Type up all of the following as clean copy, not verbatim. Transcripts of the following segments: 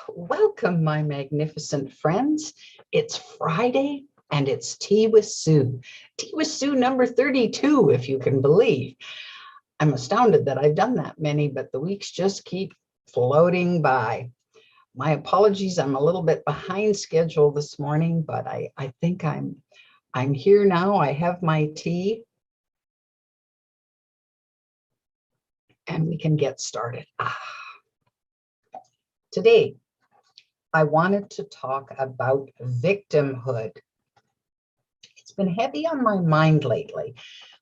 Welcome, my magnificent friends. It's Friday and it's Tea with Sue. Tea with Sue number 32, if you can believe. I'm astounded that I've done that many, but the weeks just keep floating by. My apologies, I'm a little bit behind schedule this morning, but I think I'm here now. I have my tea and we can get started. Today, I wanted to talk about victimhood. It's been heavy on my mind lately,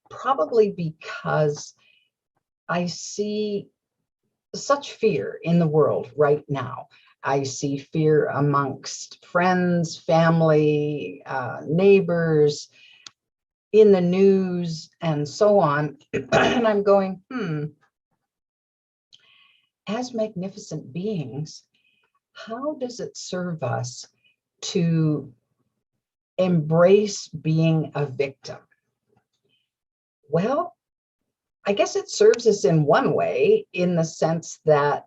probably because I see such fear in the world right now. I see fear amongst friends, family, neighbors, in the news, and so on. And I'm going, as magnificent beings, how does it serve us to embrace being a victim? Well, I guess it serves us in one way, in the sense that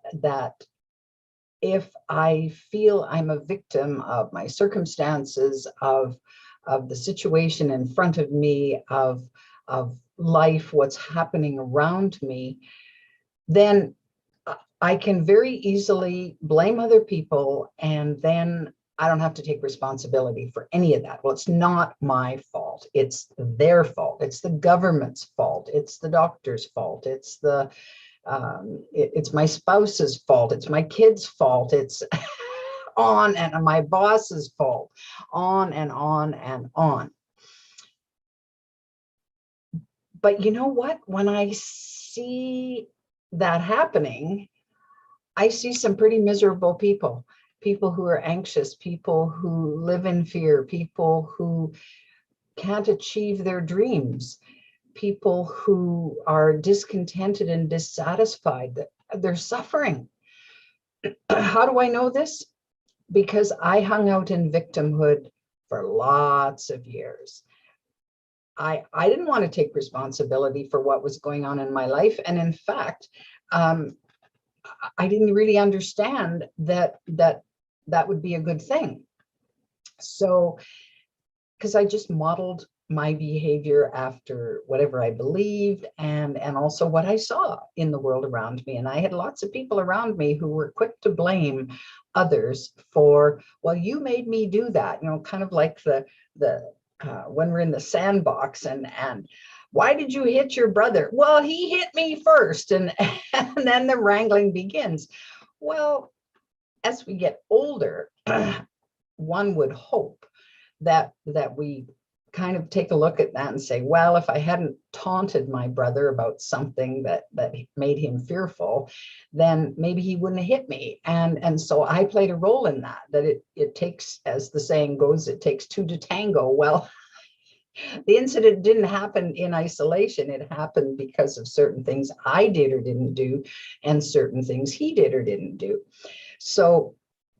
if I feel I'm a victim of my circumstances, of the situation in front of me, of life, what's happening around me, then I can very easily blame other people, and then I don't have to take responsibility for any of that. Well, it's not my fault. It's their fault. It's the government's fault. It's the doctor's fault. It's it's my spouse's fault. It's my kid's fault. It's on, and my boss's fault, on and on and on. But you know what? When I see that happening, I see some pretty miserable people who are anxious, people who live in fear, people who can't achieve their dreams, people who are discontented and dissatisfied. They're suffering. How do I know this? Because I hung out in victimhood for lots of years. I didn't want to take responsibility for what was going on in my life. And in fact, I didn't really understand that would be a good thing. So, because I just modeled my behavior after whatever I believed, and also what I saw in the world around me. And I had lots of people around me who were quick to blame others for, well, you made me do that, kind of like the when we're in the sandbox, and why did you hit your brother? Well, he hit me first, and then the wrangling begins. Well, as we get older, one would hope that we kind of take a look at that and say, well, if I hadn't taunted my brother about something that made him fearful, then maybe he wouldn't have hit me. And so I played a role in that it takes, as the saying goes, it takes two to tango. Well, the incident didn't happen in isolation. It happened because of certain things I did or didn't do, and certain things he did or didn't do. So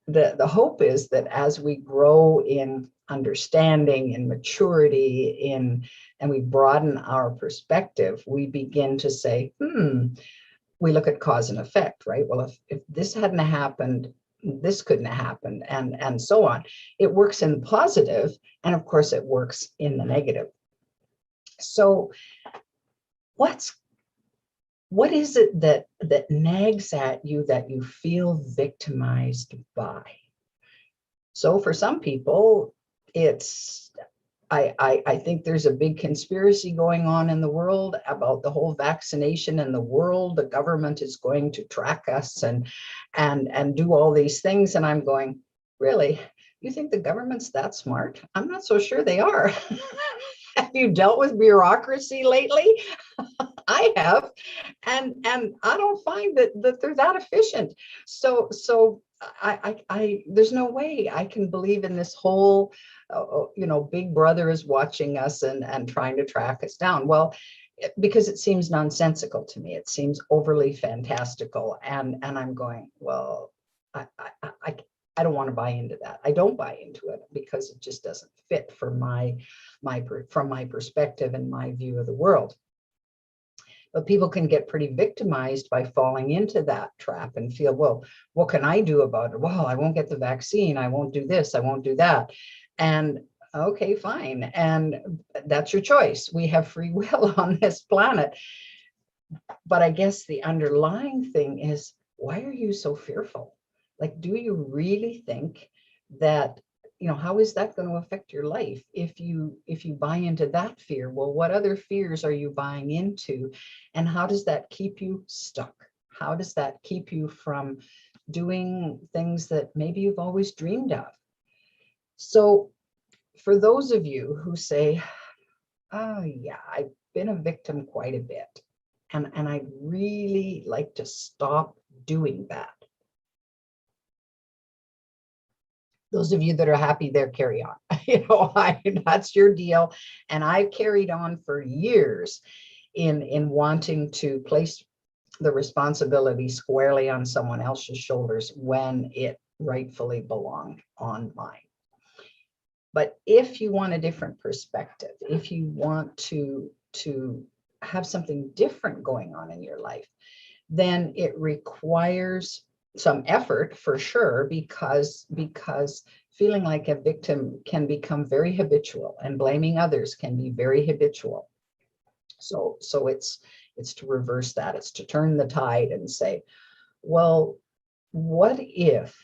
the hope is that as we grow in understanding and maturity, and we broaden our perspective, we begin to say, we look at cause and effect, right? Well, if this hadn't happened, this couldn't have happened, and so on. It works in the positive, and of course it works in the negative. So what is it that nags at you, that you feel victimized by? So for some people, it's, I think there's a big conspiracy going on in the world about the whole vaccination in the world. The government is going to track us and do all these things. And I'm going, really? You think the government's that smart? I'm not so sure they are. Have you dealt with bureaucracy lately? I have, and I don't find that they're that efficient. So I there's no way I can believe in this whole, big brother is watching us and trying to track us down. Well, because it seems nonsensical to me. It seems overly fantastical, and I'm going, well, I don't want to buy into that. I don't buy into it because it just doesn't fit for from my perspective and my view of the world. But people can get pretty victimized by falling into that trap and feel, well, what can I do about it? Well, I won't get the vaccine. I won't do this. I won't do that. And okay, fine. And that's your choice. We have free will on this planet. But I guess the underlying thing is, why are you so fearful? Like, do you really think that, how is that going to affect your life if you buy into that fear? Well, what other fears are you buying into? And how does that keep you stuck? How does that keep you from doing things that maybe you've always dreamed of? So for those of you who say, oh yeah, I've been a victim quite a bit, and I'd really like to stop doing that. Those of you that are happy there, carry on. That's your deal. And I've carried on for years in wanting to place the responsibility squarely on someone else's shoulders when it rightfully belonged on mine. But if you want a different perspective, if you want to have something different going on in your life, then it requires some effort for sure, because feeling like a victim can become very habitual, and blaming others can be very habitual. So it's to reverse that. It's to turn the tide and say, well, what if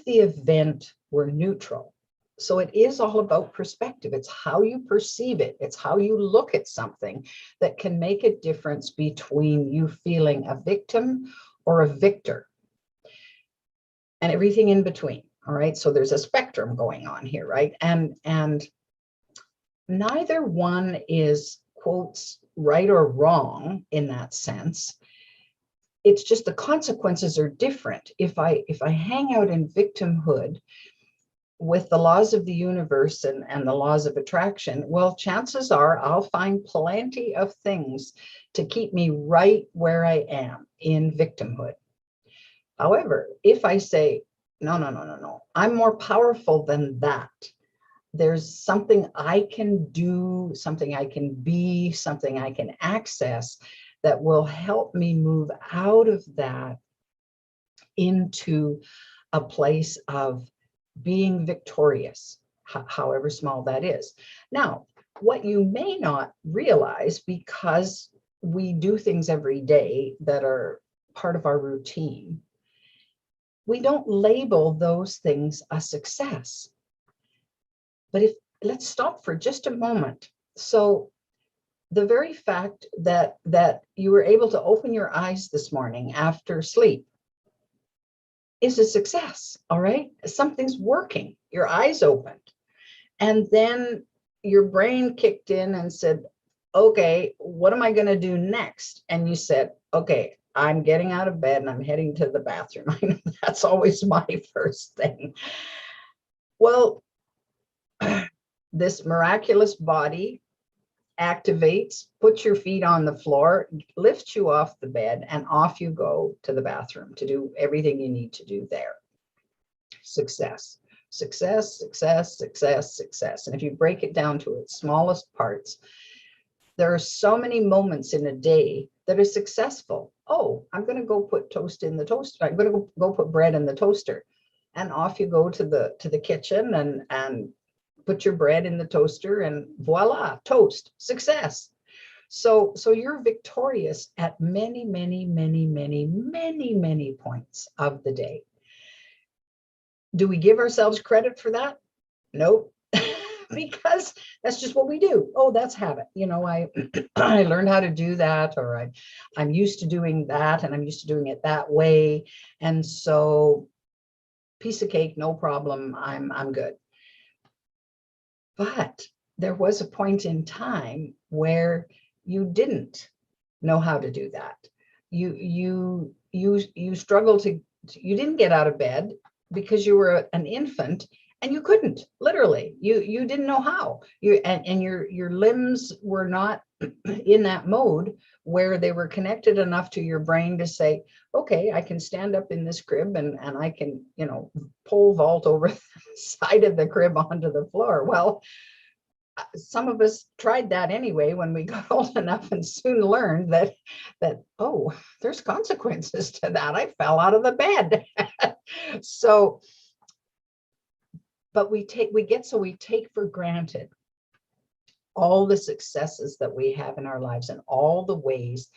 the event were neutral? So it is all about perspective. It's how you perceive it. It's how you look at something that can make a difference between you feeling a victim or a victor, and everything in between. All right. So there's a spectrum going on here, right? And neither one is, quotes, right or wrong in that sense. It's just the consequences are different. If I hang out in victimhood with the laws of the universe and the laws of attraction, well, chances are I'll find plenty of things to keep me right where I am in victimhood. However, if I say, no, I'm more powerful than that. There's something I can do, something I can be, something I can access that will help me move out of that into a place of being victorious, however small that is. Now, what you may not realize, because we do things every day that are part of our routine, we don't label those things a success. But let's stop for just a moment. So the very fact that you were able to open your eyes this morning after sleep is a success. All right. Something's working. Your eyes opened. And then your brain kicked in and said, okay, what am I going to do next? And you said, okay, I'm getting out of bed and I'm heading to the bathroom. I know that's always my first thing. Well, this miraculous body activates, puts your feet on the floor, lifts you off the bed, and off you go to the bathroom to do everything you need to do there. Success, success, success, success, success. And if you break it down to its smallest parts, there are so many moments in a day that are successful. Oh, I'm going to go put toast in the toaster. I'm going to go put bread in the toaster. And off you go to the kitchen and put your bread in the toaster, and voila, toast, success. So you're victorious at many, many, many, many, many, many points of the day. Do we give ourselves credit for that? Nope. Because that's just what we do. Oh, that's habit. I learned how to do that, or I'm used to doing that, and I'm used to doing it that way. And so piece of cake, no problem. I'm good. But there was a point in time where you didn't know how to do that. You struggled you didn't get out of bed because you were an infant, and you couldn't, literally. You didn't know how. And your limbs were not in that mode where they were connected enough to your brain to say, okay, I can stand up in this crib and I can, pole vault over the side of the crib onto the floor. Well, some of us tried that anyway when we got old enough, and soon learned that oh, there's consequences to that. I fell out of the bed. So, but we take for granted all the successes that we have in our lives and all the ways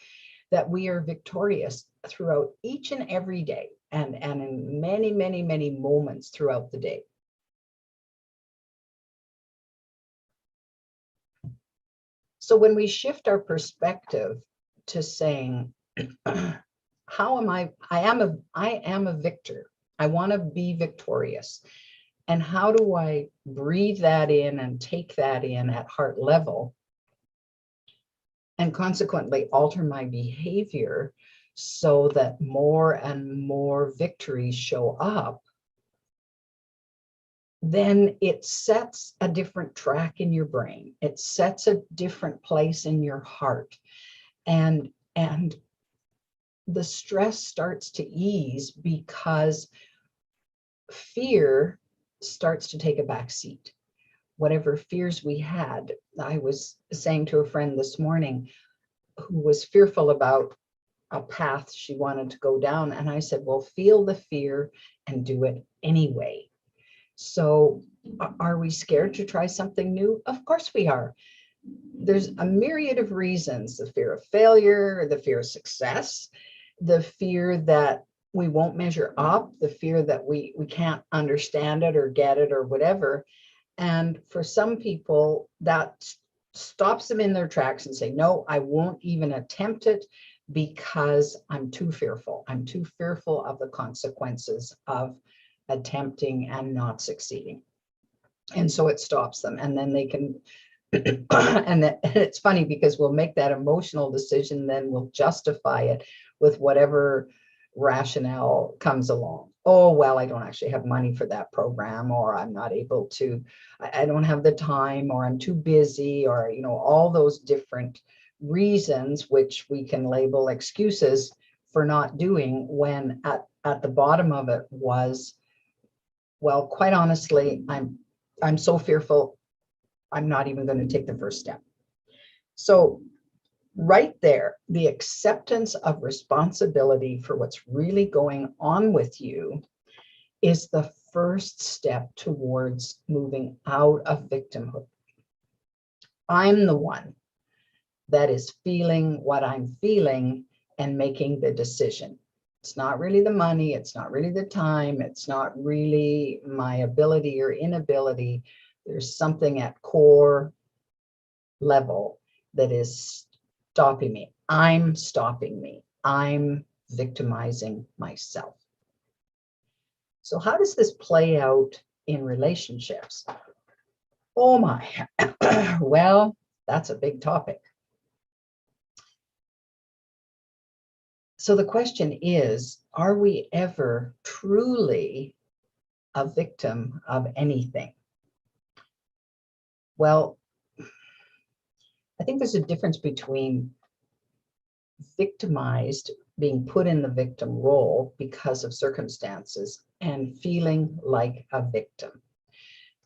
that we are victorious throughout each and every day, and in many, many, many moments throughout the day. So when we shift our perspective to saying, how am I am a victor. I want to be victorious. And how do I breathe that in and take that in at heart level, and consequently alter my behavior so that more and more victories show up? Then it sets a different track in your brain. It sets a different place in your heart. And the stress starts to ease, because fear starts to take a back seat. Whatever fears we had, I was saying to a friend this morning who was fearful about a path she wanted to go down. And I said, well, feel the fear and do it anyway. So are we scared to try something new? Of course we are. There's a myriad of reasons: the fear of failure, the fear of success, the fear that we won't measure up, the fear that we can't understand it or get it or whatever. And for some people, that stops them in their tracks and say, no, I won't even attempt it because I'm too fearful. I'm too fearful of the consequences of attempting and not succeeding. And so it stops them. And then they can, and it's funny because we'll make that emotional decision, then we'll justify it with whatever rationale comes along. Oh, well, I don't actually have money for that program, or I'm not able to, I don't have the time, or I'm too busy, or, you know, all those different reasons which we can label excuses for not doing, when at the bottom of it was, well, quite honestly, I'm so fearful, I'm not even going to take the first step. So right there, the acceptance of responsibility for what's really going on with you is the first step towards moving out of victimhood. I'm the one that is feeling what I'm feeling and making the decision. It's not really the money, it's not really the time, it's not really my ability or inability. There's something at core level that is stopping me. I'm stopping me. I'm victimizing myself. So how does this play out in relationships? Oh my, well, that's a big topic. So the question is, are we ever truly a victim of anything? Well, I think there's a difference between victimized, being put in the victim role because of circumstances, and feeling like a victim.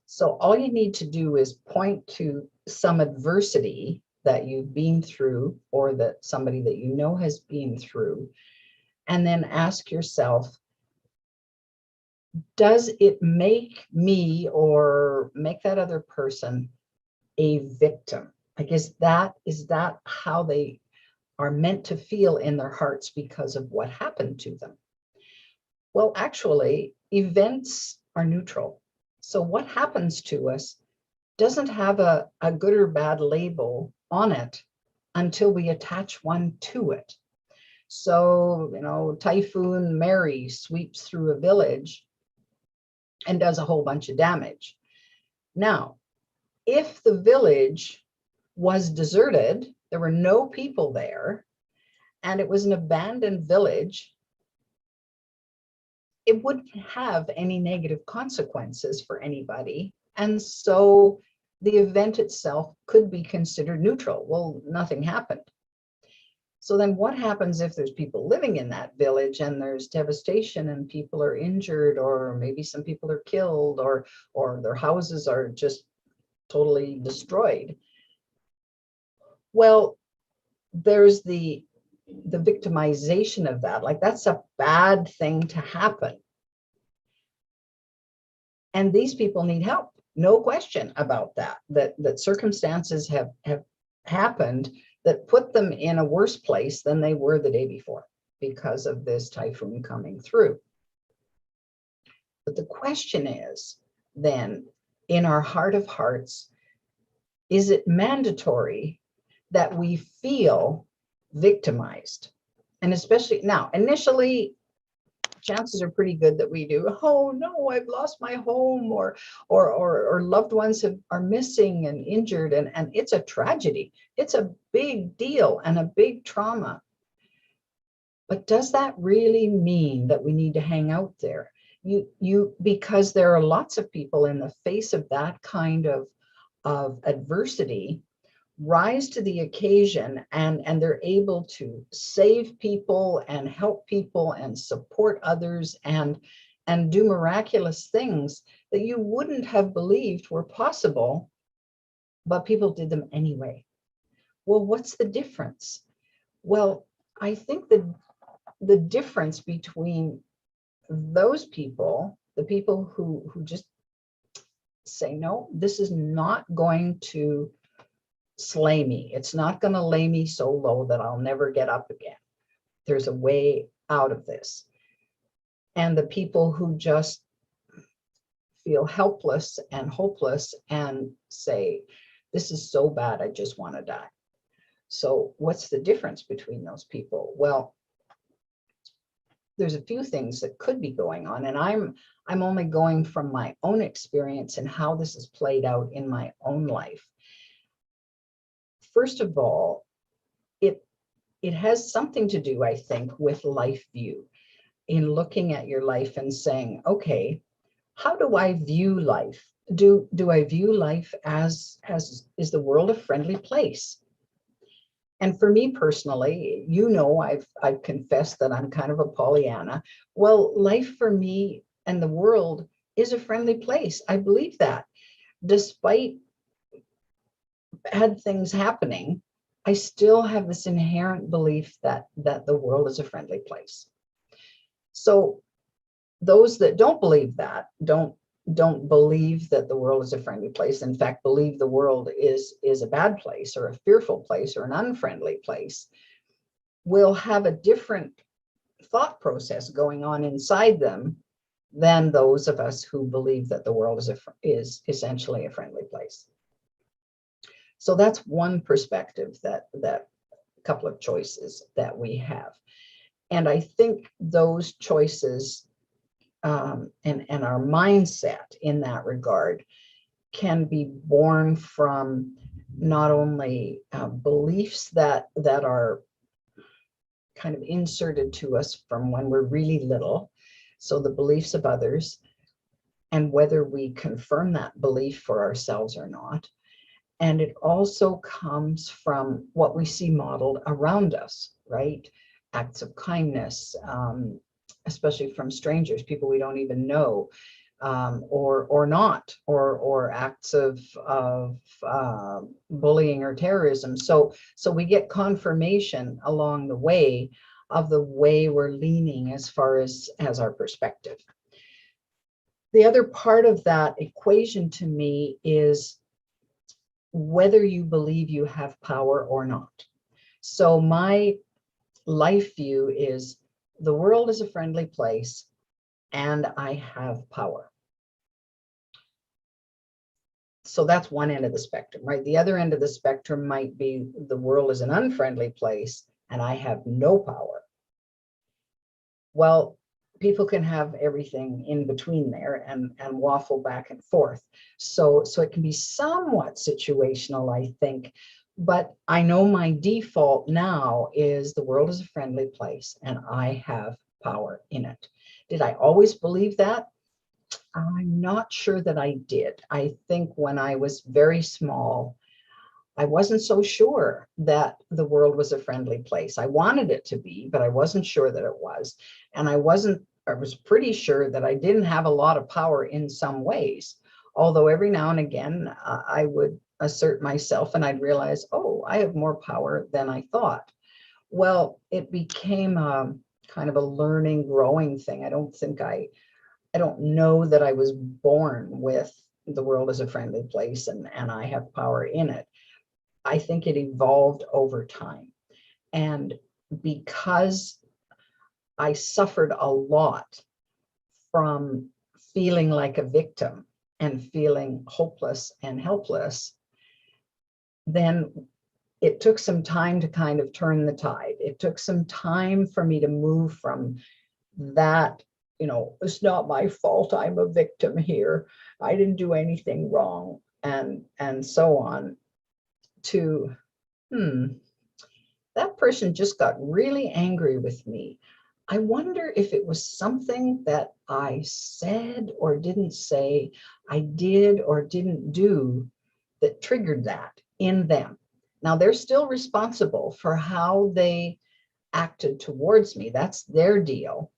So all you need to do is point to some adversity that you've been through, or that somebody that you know has been through, and then ask yourself, does it make me or make that other person a victim? Like, is that how they are meant to feel in their hearts because of what happened to them? Well, actually, events are neutral. So what happens to us doesn't have a good or bad label on it until we attach one to it. So, you know, Typhoon Mary sweeps through a village and does a whole bunch of damage. Now, if the village was deserted, there were no people there, and it was an abandoned village, it wouldn't have any negative consequences for anybody. And so the event itself could be considered neutral. Well, nothing happened. So then what happens if there's people living in that village and there's devastation and people are injured, or maybe some people are killed, or their houses are just totally destroyed. Well, there's the victimization of that. Like, that's a bad thing to happen. And these people need help. No question about that, that circumstances have happened that put them in a worse place than they were the day before because of this typhoon coming through. But the question is then, in our heart of hearts, is it mandatory that we feel victimized? And especially now, initially, chances are pretty good that we do. Oh no, I've lost my home, or loved ones are missing and injured, and it's a tragedy. It's a big deal and a big trauma. But does that really mean that we need to hang out there? Because there are lots of people in the face of that kind of adversity rise to the occasion, and they're able to save people and help people and support others and do miraculous things that you wouldn't have believed were possible, but people did them anyway. Well, what's the difference? Well, I think the difference between those people, the people who just say, no, this is not going to slay me. It's not going to lay me so low that I'll never get up again. There's a way out of this. And the people who just feel helpless and hopeless and say, this is so bad, I just want to die. So what's the difference between those people? Well, there's a few things that could be going on, and I'm only going from my own experience and how this has played out in my own life. First of all, it has something to do, I think, with life view, in looking at your life and saying, okay, how do I view life? Do I view life as is the world a friendly place? And for me personally, I've confessed that I'm kind of a Pollyanna. Well, life for me and the world is a friendly place. I believe that. Despite bad things happening, I still have this inherent belief that the world is a friendly place. So those that don't believe that, don't believe that the world is a friendly place, in fact, believe the world is a bad place or a fearful place or an unfriendly place, will have a different thought process going on inside them than those of us who believe that the world is essentially a friendly place. So that's one perspective, that couple of choices that we have. And I think those choices and our mindset in that regard can be born from not only beliefs that are kind of inserted to us from when we're really little, so the beliefs of others, and whether we confirm that belief for ourselves or not. And it also comes from what we see modeled around us, right? Acts of kindness, especially from strangers, people we don't even know, or not, or acts of bullying or terrorism. So we get confirmation along the way of the way we're leaning as far as our perspective. The other part of that equation to me is whether you believe you have power or not. So my life view is the world is a friendly place and I have power. So that's one end of the spectrum, right? The other end of the spectrum might be the world is an unfriendly place and I have no power. Well, people can have everything in between there and waffle back and forth. So it can be somewhat situational, I think. But I know my default now is the world is a friendly place and I have power in it. Did I always believe that? I'm not sure that I did. I think when I was very small, I wasn't so sure that the world was a friendly place. I wanted it to be, but I wasn't sure that it was. And I was pretty sure that I didn't have a lot of power in some ways, Although every now and again, I would assert myself and I'd realize, oh, I have more power than I thought. Well, it became kind of a learning, growing thing. I don't know that I was born with the world as a friendly place and I have power in it. I think it evolved over time. And because I suffered a lot from feeling like a victim and feeling hopeless and helpless, then it took some time to kind of turn the tide. It took some time for me to move from that, it's not my fault, I'm a victim here, I didn't do anything wrong, and so on, to that person just got really angry with me. I wonder if it was something that I said or didn't say, I did or didn't do, that triggered that in them. Now they're still responsible for how they acted towards me. That's their deal.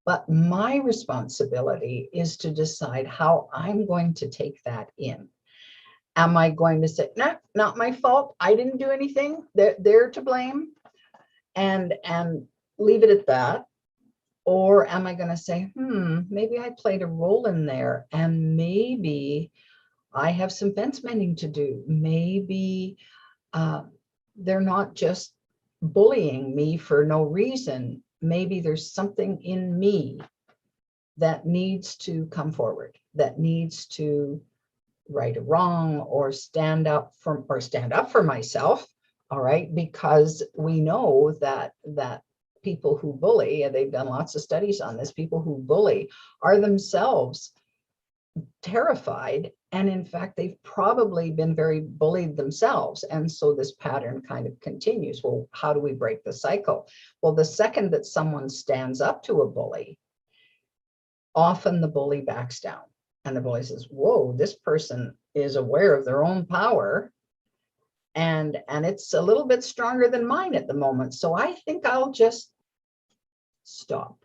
But my responsibility is to decide how I'm going to take that in. Am I going to say, no, not my fault, I didn't do anything, they're to blame, and leave it at that? Or am I going to say, maybe I played a role in there, and maybe I have some fence mending to do. Maybe they're not just bullying me for no reason. Maybe there's something in me that needs to come forward, that needs to right a wrong, or stand up for myself. All right, because we know that people who bully, and they've done lots of studies on this, people who bully are themselves terrified, and in fact they've probably been very bullied themselves, and so this pattern kind of continues. Well, how do we break the cycle? Well, the second that someone stands up to a bully, often the bully backs down, and the bully says, whoa, this person is aware of their own power, and it's a little bit stronger than mine at the moment, so I think I'll just stop,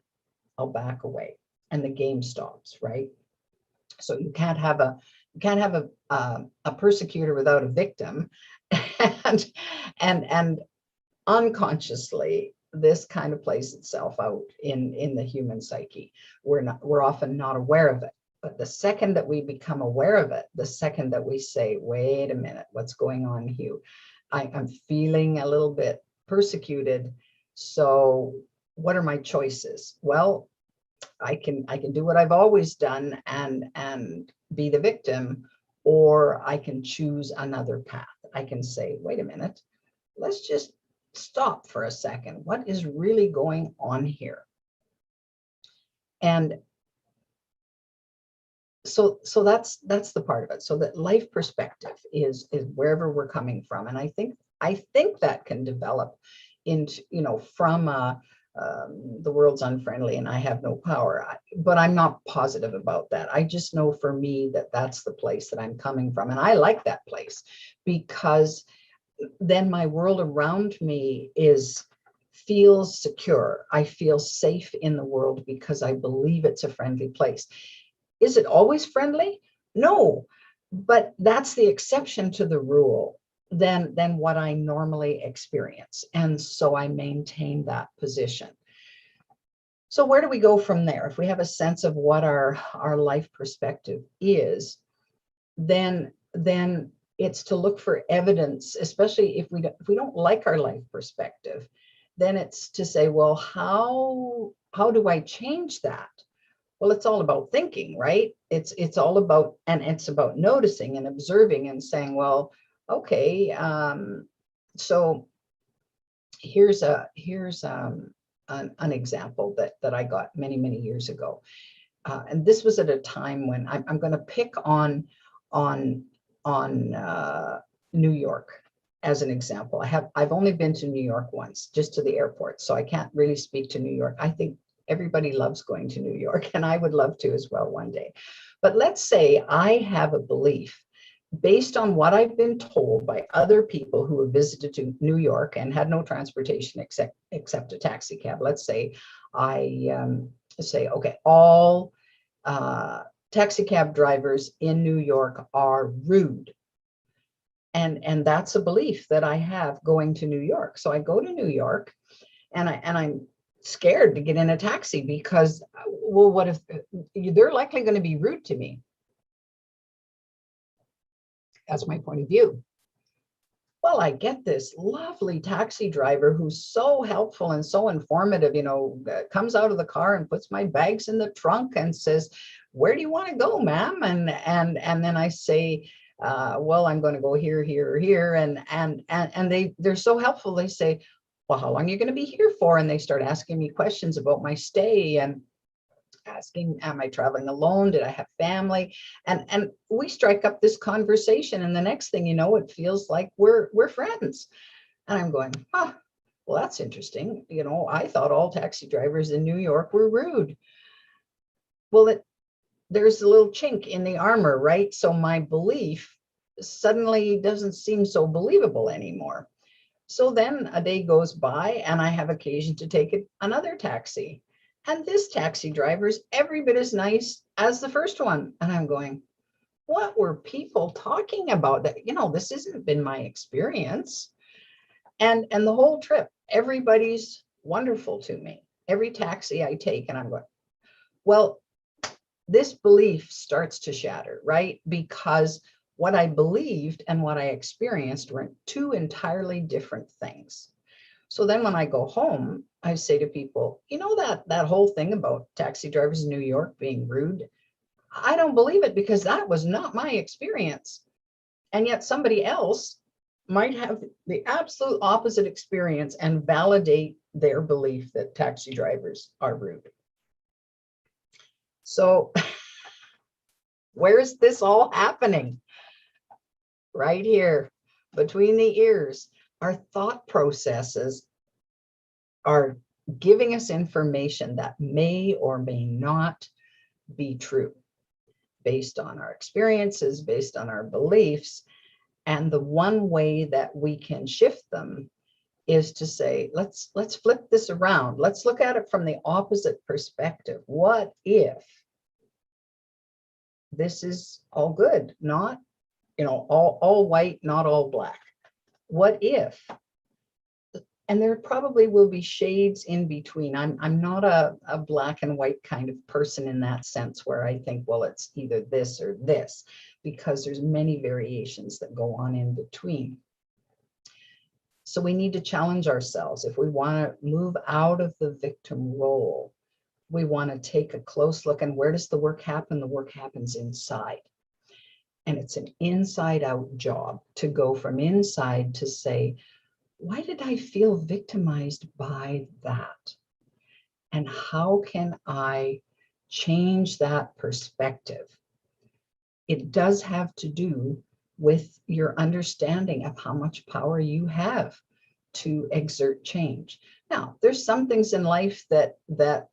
I'll back away, and the game stops, right? So you can't have a persecutor without a victim. and unconsciously, this kind of plays itself out in the human psyche. We're often not aware of it, but the second that we become aware of it, the second that we say, wait a minute, what's going on here? I'm feeling a little bit persecuted, so what are my choices? Well, I can do what I've always done and be the victim, or I can choose another path. I can say, wait a minute, let's just stop for a second. What is really going on here? And so that's the part of it. So that life perspective is wherever we're coming from, and I think that can develop into, from the world's unfriendly and I have no power, but I'm not positive about that. I just know for me that that's the place that I'm coming from, and I like that place, because then my world around me feels secure. I feel safe in the world because I believe it's a friendly place. Is it always friendly? No, but that's the exception to the rule than what I normally experience. And so I maintain that position. So where do we go from there? If we have a sense of what our life perspective is, then it's to look for evidence, especially if we don't like our life perspective, then it's to say, well, how do I change that? Well, it's all about thinking, right? It's all about, and it's about noticing and observing and saying, well, okay, so here's an example that I got many years ago, and this was at a time when I'm going to pick on New York as an example. I've only been to New York once, just to the airport, so I can't really speak to New York. I think everybody loves going to New York, and I would love to as well one day. But let's say I have a belief based on what I've been told by other people who have visited New York and had no transportation except a taxi cab. Let's say I say, okay, all taxi cab drivers in New York are rude. And that's a belief that I have going to New York. So I go to New York and I'm scared to get in a taxi because, well, what if they're likely going to be rude to me? That's my point of view. Well, I get this lovely taxi driver who's so helpful and so informative, comes out of the car and puts my bags in the trunk and says, "Where do you want to go, ma'am?" And then I say, well, I'm going to go here, here, here. And they're so helpful. They say, "Well, how long are you going to be here for?" And they start asking me questions about my stay and asking, am I traveling alone? Did I have family? And we strike up this conversation. And the next thing you know, it feels like we're friends. And I'm going, well, that's interesting. I thought all taxi drivers in New York were rude. Well, there's a little chink in the armor, right? So my belief suddenly doesn't seem so believable anymore. So then a day goes by and I have occasion to take another taxi. And this taxi driver is every bit as nice as the first one. And I'm going, what were people talking about? That, this hasn't been my experience. And the whole trip, everybody's wonderful to me. Every taxi I take, and I'm going, well, this belief starts to shatter, right? Because what I believed and what I experienced were two entirely different things. So then when I go home, I say to people, that whole thing about taxi drivers in New York being rude, I don't believe it because that was not my experience. And yet somebody else might have the absolute opposite experience and validate their belief that taxi drivers are rude. So where is this all happening? Right here, between the ears. Our thought processes are giving us information that may or may not be true based on our experiences, based on our beliefs. And the one way that we can shift them is to say, let's flip this around. Let's look at it from the opposite perspective. What if this is all good, not, all white, not all black? What if? And there probably will be shades in between. I'm not a black and white kind of person in that sense where I think, well, it's either this or this, because there's many variations that go on in between. So we need to challenge ourselves. If we want to move out of the victim role, we want to take a close look. And where does the work happen? The work happens inside. And it's an inside out job to go from inside to say, why did I feel victimized by that? And how can I change that perspective? It does have to do with your understanding of how much power you have to exert change. Now, there's some things in life that the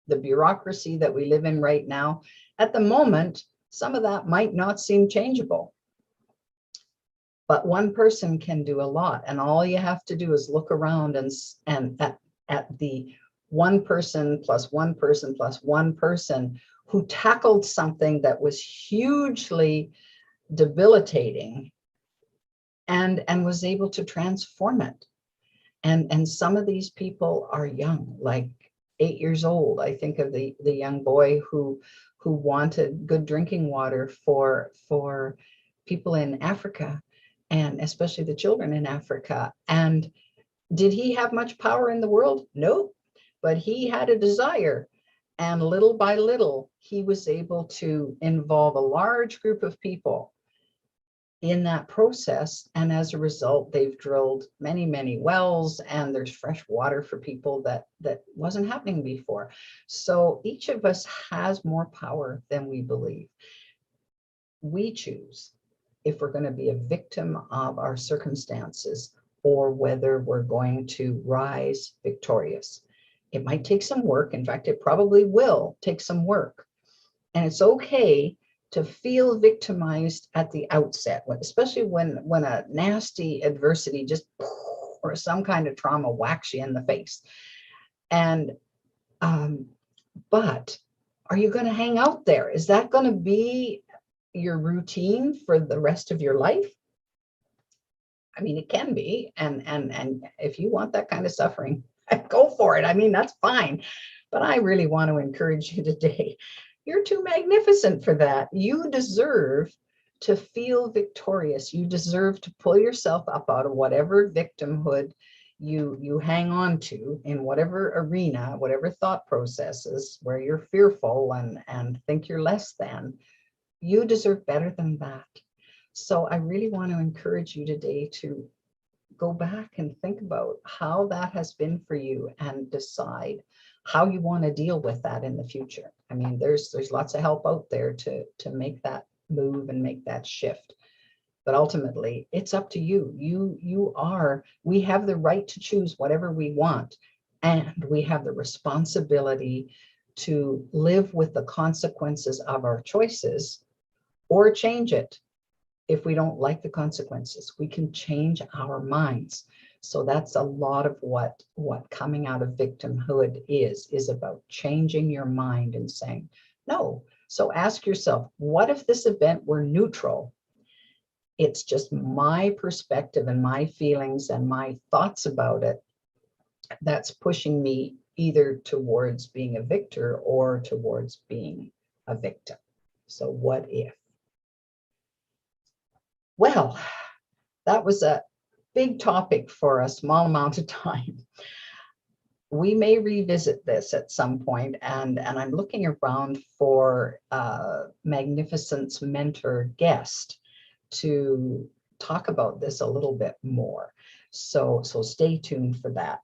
bureaucracy that we live in right now, at the moment, some of that might not seem changeable. But one person can do a lot, and all you have to do is look around and at the one person plus one person plus one person who tackled something that was hugely debilitating and was able to transform it. And some of these people are young, like 8 years old. I think of the young boy who wanted good drinking water for people in Africa, and especially the children in Africa. And did he have much power in the world? No, but he had a desire. And little by little, he was able to involve a large group of people in that process. And as a result, they've drilled many, many wells, and there's fresh water for people that wasn't happening before. So each of us has more power than we believe. We choose if we're going to be a victim of our circumstances or whether we're going to rise victorious. It might take some work. In fact, it probably will take some work. And it's okay to feel victimized at the outset, especially when a nasty adversity just or some kind of trauma whacks you in the face. And but Are you going to hang out there? Is that going to be your routine for the rest of your life? I mean, it can be. And if you want that kind of suffering, go for it. I mean, that's fine. But I really want to encourage you today. You're too magnificent for that. You deserve to feel victorious. You deserve to pull yourself up out of whatever victimhood you hang on to in whatever arena, whatever thought processes where you're fearful and think you're less than. You deserve better than that. So I really want to encourage you today to go back and think about how that has been for you and decide how you want to deal with that in the future. I mean, there's lots of help out there to make that move and make that shift. But ultimately, it's up to you. We have the right to choose whatever we want, and we have the responsibility to live with the consequences of our choices or change it. If we don't like the consequences, we can change our minds. So that's a lot of what coming out of victimhood is about, changing your mind and saying, no. So ask yourself, what if this event were neutral? It's just my perspective and my feelings and my thoughts about it that's pushing me either towards being a victor or towards being a victim. So what if? Well, that was a big topic for a small amount of time. We may revisit this at some point, and I'm looking around for a Magnificence mentor guest to talk about this a little bit more. So stay tuned for that.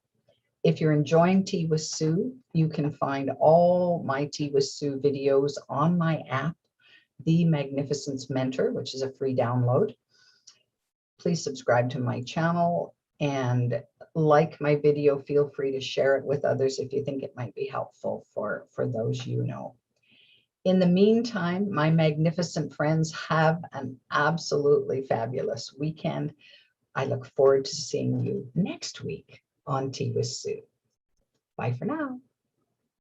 If you're enjoying Tea with Sue, you can find all my Tea with Sue videos on my app, The Magnificence Mentor, which is a free download. Please subscribe to my channel and like my video. Feel free to share it with others if you think it might be helpful for those you know. In the meantime, my magnificent friends, have an absolutely fabulous weekend. I look forward to seeing you next week on Tea with Sue. Bye for now.